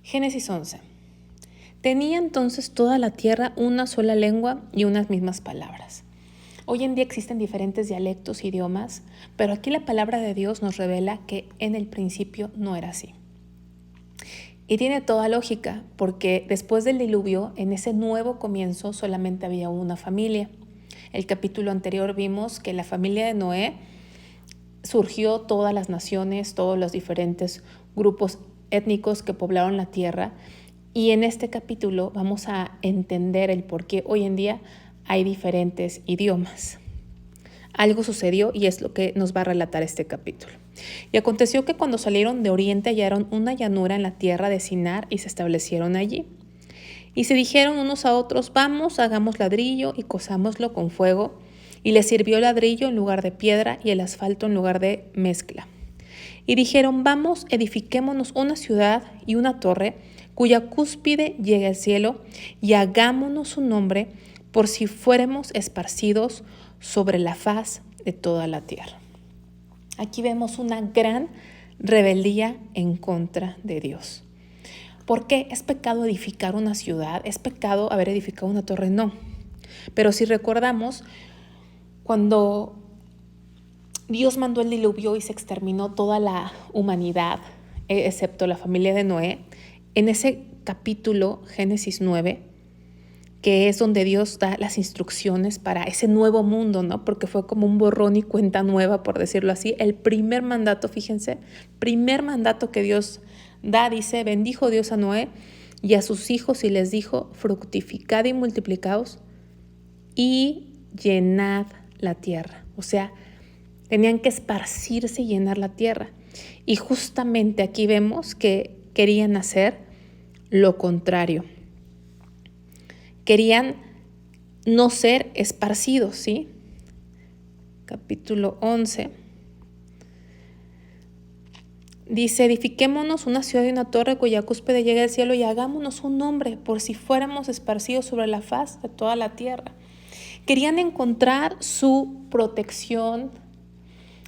Génesis 11. Tenía entonces toda la tierra una sola lengua y unas mismas palabras. Hoy en día existen diferentes dialectos, idiomas, pero aquí la palabra de Dios nos revela que en el principio no era así. Y tiene toda lógica, porque después del diluvio, en ese nuevo comienzo solamente había una familia. El capítulo anterior vimos que la familia de Noé surgió todas las naciones, todos los diferentes grupos étnicos que poblaron la tierra. Y en este capítulo vamos a entender el por qué hoy en día hay diferentes idiomas. Algo sucedió y es lo que nos va a relatar este capítulo. Y aconteció que cuando salieron de oriente hallaron una llanura en la tierra de Sinar y se establecieron allí. Y se dijeron unos a otros, vamos, hagamos ladrillo y cozámoslo con fuego. Y les sirvió el ladrillo en lugar de piedra y el asfalto en lugar de mezcla. Y dijeron, vamos, edifiquémonos una ciudad y una torre cuya cúspide llegue al cielo y hagámonos un nombre por si fuéramos esparcidos sobre la faz de toda la tierra. Aquí vemos una gran rebeldía en contra de Dios. ¿Por qué es pecado edificar una ciudad? ¿Es pecado haber edificado una torre? No. Pero si recordamos, cuando Dios mandó el diluvio y se exterminó toda la humanidad, excepto la familia de Noé, en ese capítulo, Génesis 9, que es donde Dios da las instrucciones para ese nuevo mundo, ¿no? Porque fue como un borrón y cuenta nueva, por decirlo así. El primer mandato, fíjense, primer mandato que Dios da, dice, bendijo Dios a Noé y a sus hijos y les dijo, fructificad y multiplicaos y llenad la tierra. O sea, tenían que esparcirse y llenar la tierra. Y justamente aquí vemos que querían hacer lo contrario. Querían no ser esparcidos, ¿sí? Capítulo 11. Dice, edifiquémonos una ciudad y una torre cuya cúspide llegue al cielo y hagámonos un nombre por si fuéramos esparcidos sobre la faz de toda la tierra. Querían encontrar su protección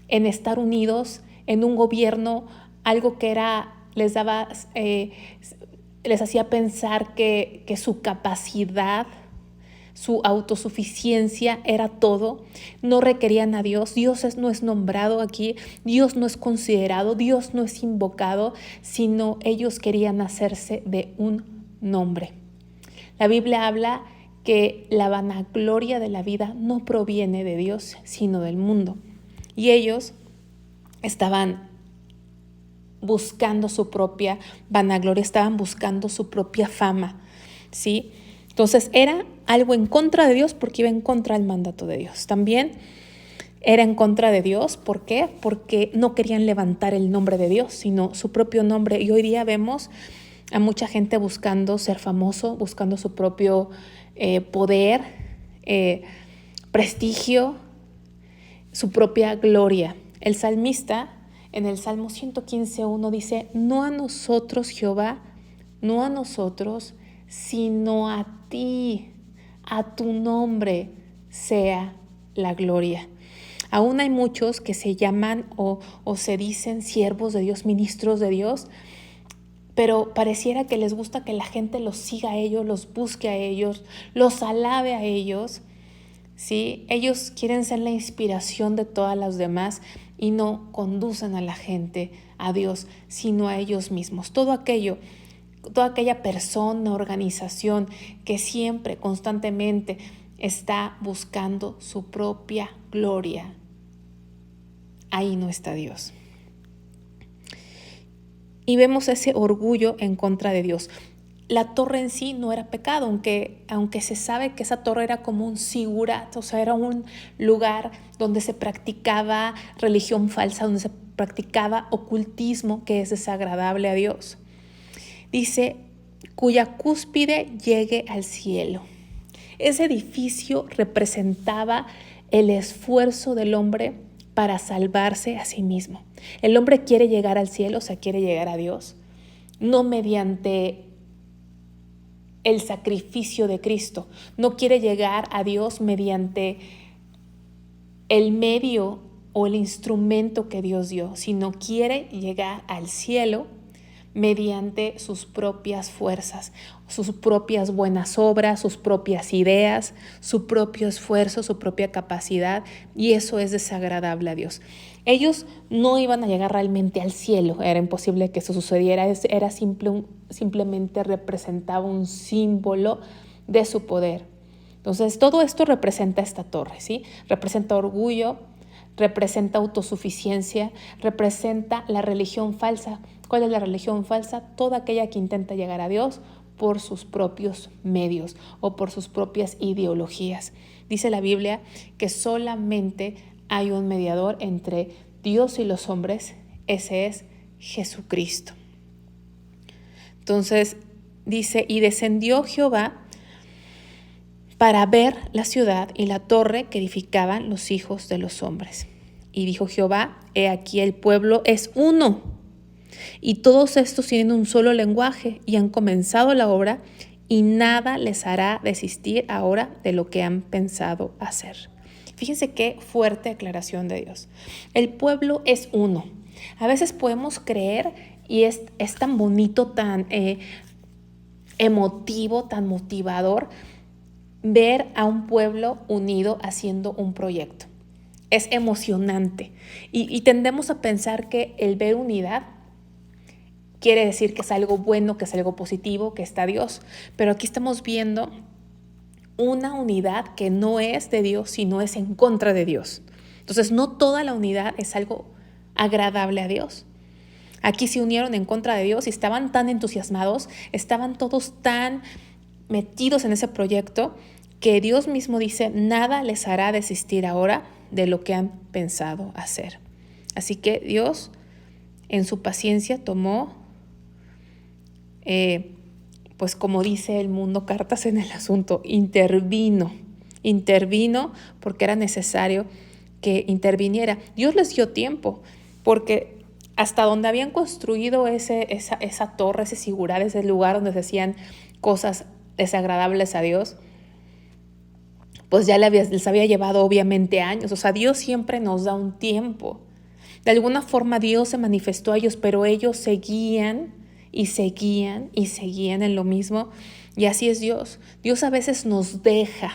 en estar unidos en un gobierno, algo que les hacía pensar que su capacidad, su autosuficiencia era todo. No requerían a Dios. Dios no es nombrado aquí, Dios no es considerado, Dios no es invocado, sino ellos querían hacerse de un nombre. La Biblia habla que la vanagloria de la vida no proviene de Dios, sino del mundo. Y ellos estaban buscando su propia vanagloria, estaban buscando su propia fama, ¿sí? Entonces era algo en contra de Dios porque iba en contra del mandato de Dios. También era en contra de Dios, ¿por qué? Porque no querían levantar el nombre de Dios, sino su propio nombre. Y hoy día vemos a mucha gente buscando ser famoso, buscando su propio poder, prestigio, su propia gloria. El salmista en el Salmo 115:1 dice, no a nosotros, Jehová, no a nosotros, sino a ti, a tu nombre sea la gloria. Aún hay muchos que se llaman o se dicen siervos de Dios, ministros de Dios, pero pareciera que les gusta que la gente los siga a ellos, los busque a ellos, los alabe a ellos, ¿sí? Ellos quieren ser la inspiración de todas las demás y no conducen a la gente a Dios, sino a ellos mismos. Toda aquella persona, organización que siempre, constantemente está buscando su propia gloria, ahí no está Dios. Y vemos ese orgullo en contra de Dios. La torre en sí no era pecado, aunque se sabe que esa torre era como un sigurat, o sea, era un lugar donde se practicaba religión falsa, donde se practicaba ocultismo que es desagradable a Dios. Dice, cuya cúspide llegue al cielo. Ese edificio representaba el esfuerzo del hombre para salvarse a sí mismo. El hombre quiere llegar al cielo, o sea, quiere llegar a Dios, no mediante el sacrificio de Cristo. No quiere llegar a Dios mediante el medio o el instrumento que Dios dio, sino quiere llegar al cielo mediante sus propias fuerzas, sus propias buenas obras, sus propias ideas, su propio esfuerzo, su propia capacidad, y eso es desagradable a Dios. Ellos no iban a llegar realmente al cielo, era imposible que eso sucediera, simplemente representaba un símbolo de su poder. Entonces, todo esto representa esta torre, ¿sí? Representa orgullo, representa autosuficiencia, representa la religión falsa. ¿Cuál es la religión falsa? Toda aquella que intenta llegar a Dios por sus propios medios o por sus propias ideologías. Dice la Biblia que solamente hay un mediador entre Dios y los hombres, ese es Jesucristo. Entonces dice, y descendió Jehová para ver la ciudad y la torre que edificaban los hijos de los hombres. Y dijo Jehová, he aquí el pueblo es uno, y todos estos tienen un solo lenguaje, y han comenzado la obra, y nada les hará desistir ahora de lo que han pensado hacer. Fíjense qué fuerte declaración de Dios. El pueblo es uno. A veces podemos creer, y es tan bonito, tan emotivo, tan motivador, ver a un pueblo unido haciendo un proyecto. Es emocionante y tendemos a pensar que el ver unidad quiere decir que es algo bueno, que es algo positivo, que está Dios. Pero aquí estamos viendo una unidad que no es de Dios, sino es en contra de Dios. Entonces, no toda la unidad es algo agradable a Dios. Aquí se unieron en contra de Dios y estaban tan entusiasmados, estaban todos tan metidos en ese proyecto que Dios mismo dice, nada les hará desistir ahora de lo que han pensado hacer. Así que Dios en su paciencia tomó, pues como dice el mundo, cartas en el asunto, intervino porque era necesario que interviniera. Dios les dio tiempo, porque hasta donde habían construido esa torre, ese sigurar, ese lugar donde se hacían cosas desagradables a Dios, pues ya les había llevado obviamente años. O sea, Dios siempre nos da un tiempo. De alguna forma Dios se manifestó a ellos, pero ellos seguían en lo mismo. Y así es Dios. Dios a veces nos deja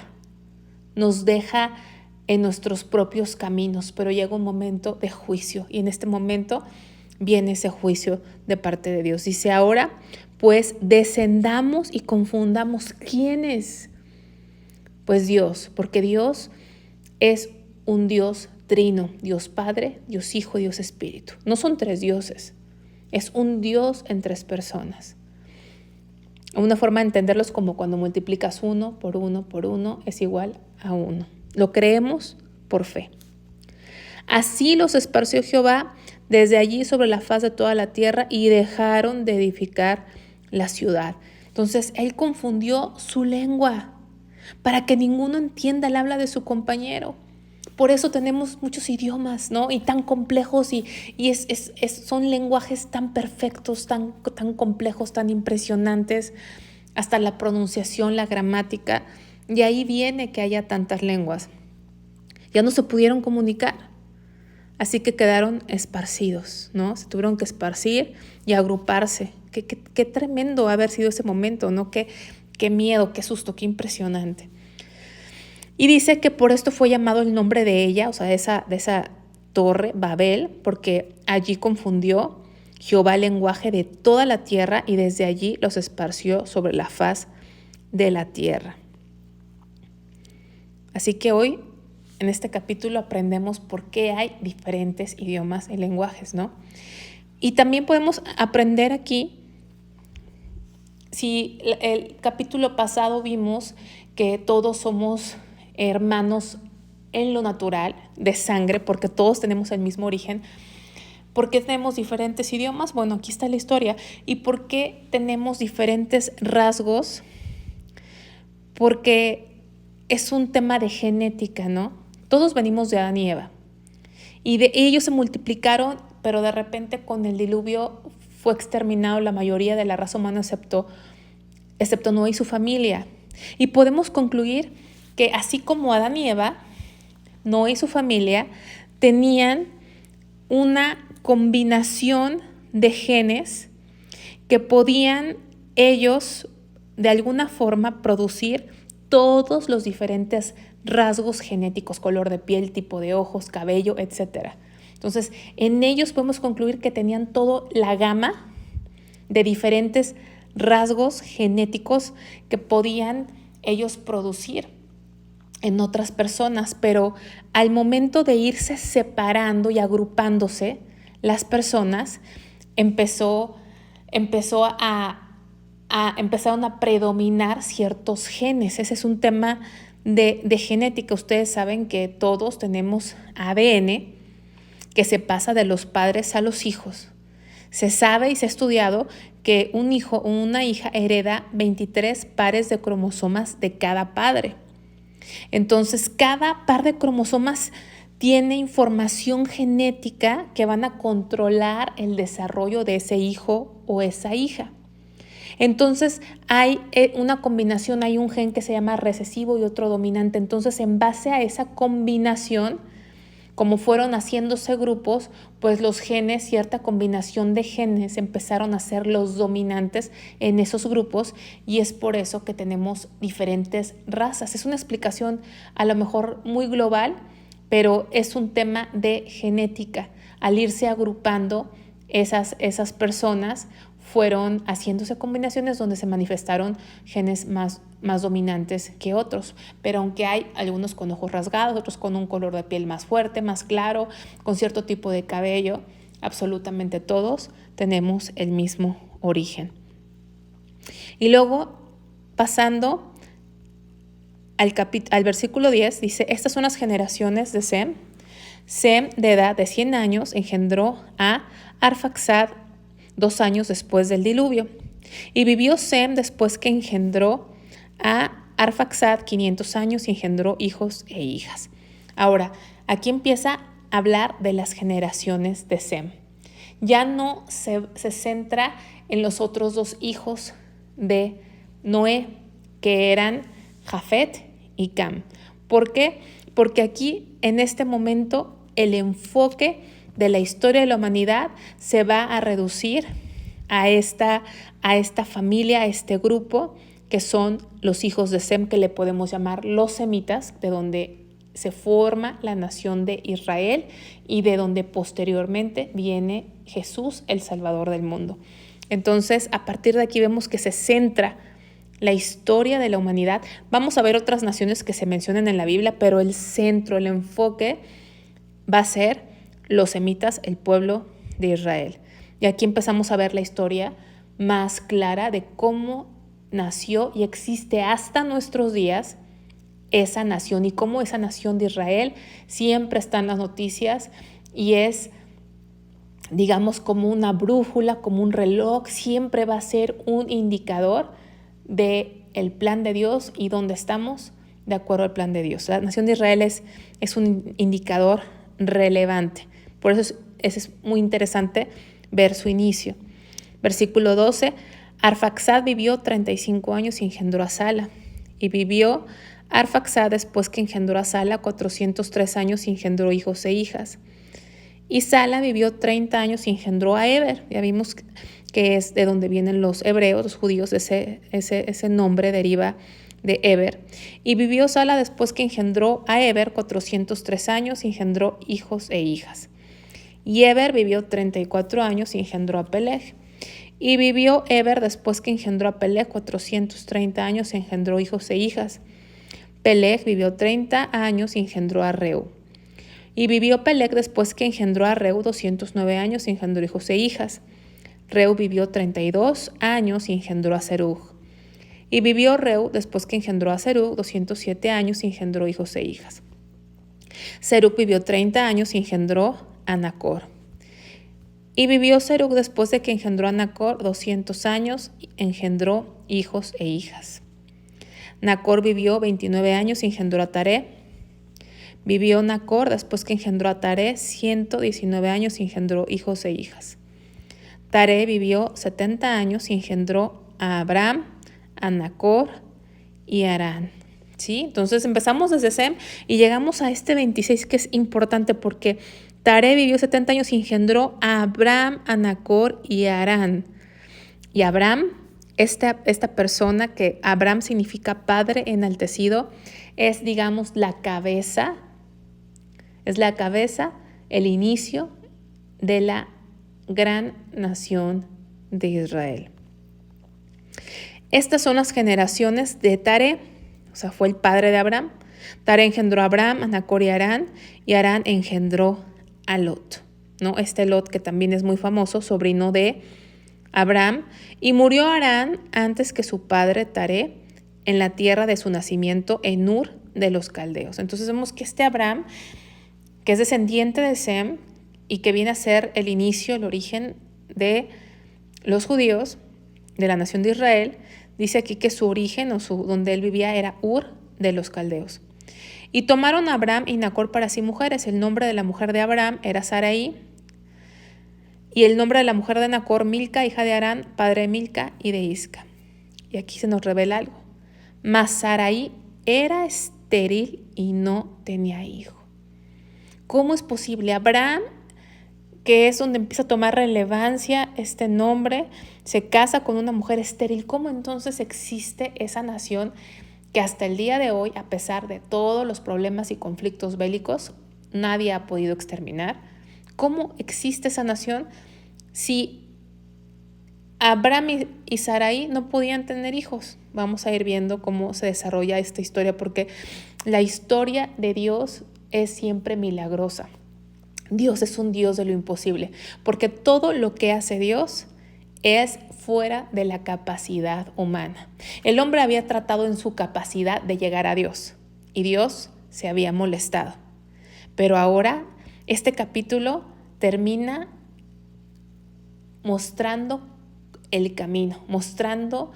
en nuestros propios caminos, pero llega un momento de juicio, y en este momento viene ese juicio de parte de Dios. Dice ahora, pues descendamos y confundamos. ¿Quiénes? Pues Dios, porque Dios es un Dios trino, Dios Padre, Dios Hijo, Dios Espíritu. No son tres dioses, es un Dios en tres personas. Una forma de entenderlos como cuando multiplicas 1 por 1 por 1 es igual a 1. Lo creemos por fe. Así los esparció Jehová desde allí sobre la faz de toda la tierra, y dejaron de edificar la ciudad. Entonces Él confundió su lengua para que ninguno entienda el habla de su compañero. Por eso tenemos muchos idiomas, ¿no? Y tan complejos, y son lenguajes tan perfectos, tan complejos, tan impresionantes, hasta la pronunciación, la gramática. Y ahí viene que haya tantas lenguas. Ya no se pudieron comunicar, así que quedaron esparcidos, ¿no? Se tuvieron que esparcir y agruparse. Qué tremendo haber sido ese momento, ¿no? Qué miedo, qué susto, qué impresionante. Y dice que por esto fue llamado el nombre de ella, o sea, de esa torre, Babel, porque allí confundió Jehová el lenguaje de toda la tierra, y desde allí los esparció sobre la faz de la tierra. Así que hoy, en este capítulo, aprendemos por qué hay diferentes idiomas y lenguajes, ¿no? Y también podemos aprender aquí, si el capítulo pasado vimos que todos somos hermanos en lo natural, de sangre, porque todos tenemos el mismo origen. ¿Por qué tenemos diferentes idiomas? Bueno, aquí está la historia. ¿Y por qué tenemos diferentes rasgos? Porque es un tema de genética, ¿no? Todos venimos de Adán y Eva. Y ellos se multiplicaron, pero de repente con el diluvio fue exterminado la mayoría de la raza humana, excepto Noé y su familia. Y podemos concluir que así como Adán y Eva, Noé y su familia tenían una combinación de genes que podían ellos de alguna forma producir todos los diferentes rasgos genéticos, color de piel, tipo de ojos, cabello, etc. Entonces, en ellos podemos concluir que tenían toda la gama de diferentes rasgos genéticos que podían ellos producir en otras personas, pero al momento de irse separando y agrupándose, las personas empezaron a predominar ciertos genes. Ese es un tema de genética. Ustedes saben que todos tenemos ADN que se pasa de los padres a los hijos. Se sabe y se ha estudiado que un hijo o una hija hereda 23 pares de cromosomas de cada padre. Entonces, cada par de cromosomas tiene información genética que van a controlar el desarrollo de ese hijo o esa hija. Entonces, hay una combinación, hay un gen que se llama recesivo y otro dominante. Entonces, en base a esa combinación, como fueron haciéndose grupos, pues los genes, cierta combinación de genes empezaron a ser los dominantes en esos grupos y es por eso que tenemos diferentes razas. Es una explicación a lo mejor muy global, pero es un tema de genética. Al irse agrupando esas personas, fueron haciéndose combinaciones donde se manifestaron genes más dominantes que otros. Pero aunque hay algunos con ojos rasgados, otros con un color de piel más fuerte, más claro, con cierto tipo de cabello, absolutamente todos tenemos el mismo origen. Y luego, pasando al versículo 10, dice, estas son las generaciones de Sem. Sem, de edad de 100 años, engendró a Arfaxad 2 años después del diluvio. Y vivió Sem después que engendró a Arfaxad 500 años y engendró hijos e hijas. Ahora, aquí empieza a hablar de las generaciones de Sem. Ya no se centra en los otros 2 hijos de Noé, que eran Jafet y Cam. ¿Por qué? Porque aquí, en este momento, el enfoque de la historia de la humanidad se va a reducir a esta familia, a este grupo, que son los hijos de Sem, que le podemos llamar los semitas, de donde se forma la nación de Israel y de donde posteriormente viene Jesús, el Salvador del mundo. Entonces, a partir de aquí vemos que se centra la historia de la humanidad. Vamos a ver otras naciones que se mencionan en la Biblia, pero el centro, el enfoque va a ser los semitas, el pueblo de Israel. Y aquí empezamos a ver la historia más clara de cómo nació y existe hasta nuestros días esa nación y cómo esa nación de Israel siempre está en las noticias y es, digamos, como una brújula, como un reloj, siempre va a ser un indicador del plan de Dios y dónde estamos de acuerdo al plan de Dios. La nación de Israel es un indicador relevante. Por eso es muy interesante ver su inicio. Versículo 12, Arfaxad vivió 35 años y engendró a Sala. Y vivió Arfaxad después que engendró a Sala 403 años y engendró hijos e hijas. Y Sala vivió 30 años y engendró a Eber. Ya vimos que es de donde vienen los hebreos, los judíos, ese nombre deriva de Eber. Y vivió Sala después que engendró a Eber 403 años y engendró hijos e hijas. Y Eber vivió 34 años y engendró a Peleg. Y vivió Eber después que engendró a Peleg 430 años y engendró hijos e hijas. Peleg vivió 30 años y engendró a Reu. Y vivió Peleg después que engendró a Reu 209 años y engendró hijos e hijas. Reu vivió 32 años y engendró a Serug. Y vivió Reu después que engendró a Serug 207 años y engendró hijos e hijas. Serug vivió 30 años y engendró a Nacor. Y vivió Serug después de que engendró a Nacor 200 años y engendró hijos e hijas. Nacor vivió 29 años y engendró a Taré. Vivió Nacor después que engendró a Taré 119 años y engendró hijos e hijas. Taré vivió 70 años y engendró a Abraham, a Nacor y a Harán. ¿Sí? Entonces empezamos desde Sem y llegamos a este 26 que es importante porque Taré vivió 70 años y engendró a Abraham, a Nacor y a Harán. Y Abraham, esta persona que Abraham significa padre enaltecido, es, digamos, la cabeza, el inicio de la gran nación de Israel. Estas son las generaciones de Taré, o sea, fue el padre de Abraham. Taré engendró a Abraham, a Nacor y Harán engendró a Lot, ¿no? Este Lot que también es muy famoso, sobrino de Abraham, y murió Harán antes que su padre Taré en la tierra de su nacimiento, en Ur de los Caldeos. Entonces vemos que este Abraham, que es descendiente de Sem y que viene a ser el inicio, el origen de los judíos, de la nación de Israel, dice aquí que su origen donde él vivía era Ur de los Caldeos. Y tomaron a Abraham y Nacor para sí mujeres. El nombre de la mujer de Abraham era Sarai, y el nombre de la mujer de Nacor, Milca, hija de Harán, padre de Milca y de Isca. Y aquí se nos revela algo. Mas Sarai era estéril y no tenía hijo. ¿Cómo es posible? Abraham, que es donde empieza a tomar relevancia este nombre, se casa con una mujer estéril. ¿Cómo entonces existe esa nación que hasta el día de hoy, a pesar de todos los problemas y conflictos bélicos, nadie ha podido exterminar? ¿Cómo existe esa nación si Abraham y Sarai no podían tener hijos? Vamos a ir viendo cómo se desarrolla esta historia, porque la historia de Dios es siempre milagrosa. Dios es un Dios de lo imposible, porque todo lo que hace Dios es fuera de la capacidad humana. El hombre había tratado en su capacidad de llegar a Dios y Dios se había molestado. Pero ahora este capítulo termina mostrando el camino, mostrando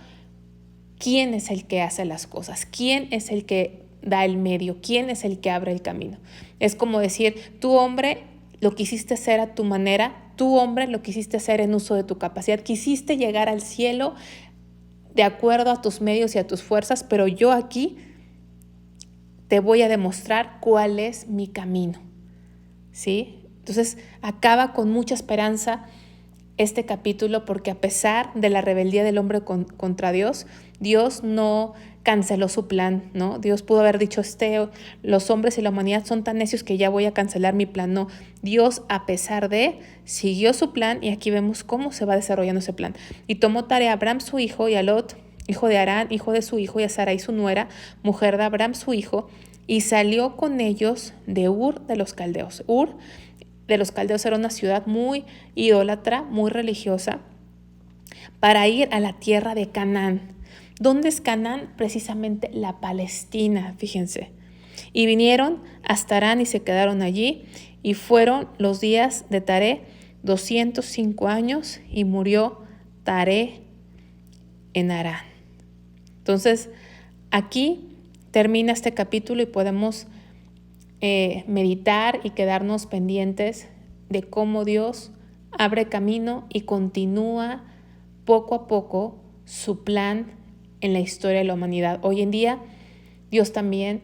quién es el que hace las cosas, quién es el que da el medio, quién es el que abre el camino. Es como decir, tú hombre lo quisiste hacer a tu manera, tú hombre lo quisiste hacer en uso de tu capacidad, quisiste llegar al cielo de acuerdo a tus medios y a tus fuerzas, pero yo aquí te voy a demostrar cuál es mi camino, ¿sí? Entonces acaba con mucha esperanza este capítulo, porque a pesar de la rebeldía del hombre contra Dios, Dios no canceló su plan, ¿no? Dios pudo haber dicho, los hombres y la humanidad son tan necios que ya voy a cancelar mi plan. No, Dios, a pesar de, siguió su plan, y aquí vemos cómo se va desarrollando ese plan. Y tomó tarea a Abraham su hijo, y a Lot, hijo de Harán, hijo de su hijo, y a Sarai su nuera, mujer de Abraham su hijo, y salió con ellos de Ur de los Caldeos. Ur de los Caldeos era una ciudad muy idólatra, muy religiosa, para ir a la tierra de Canaán. ¿Dónde es Canaán? Precisamente la Palestina, fíjense. Y vinieron hasta Harán y se quedaron allí, y fueron los días de Taré 205 años, y murió Taré en Harán. Entonces, aquí termina este capítulo y podemos meditar y quedarnos pendientes de cómo Dios abre camino y continúa poco a poco su plan en la historia de la humanidad. Hoy en día Dios también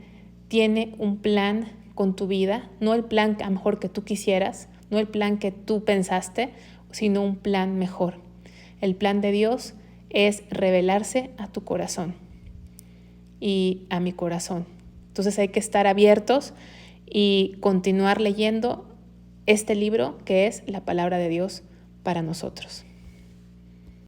tiene un plan con tu vida, no el plan a lo mejor que tú quisieras, no el plan que tú pensaste, sino un plan mejor. El plan de Dios es revelarse a tu corazón y a mi corazón. Entonces hay que estar abiertos y continuar leyendo este libro que es la palabra de Dios para nosotros.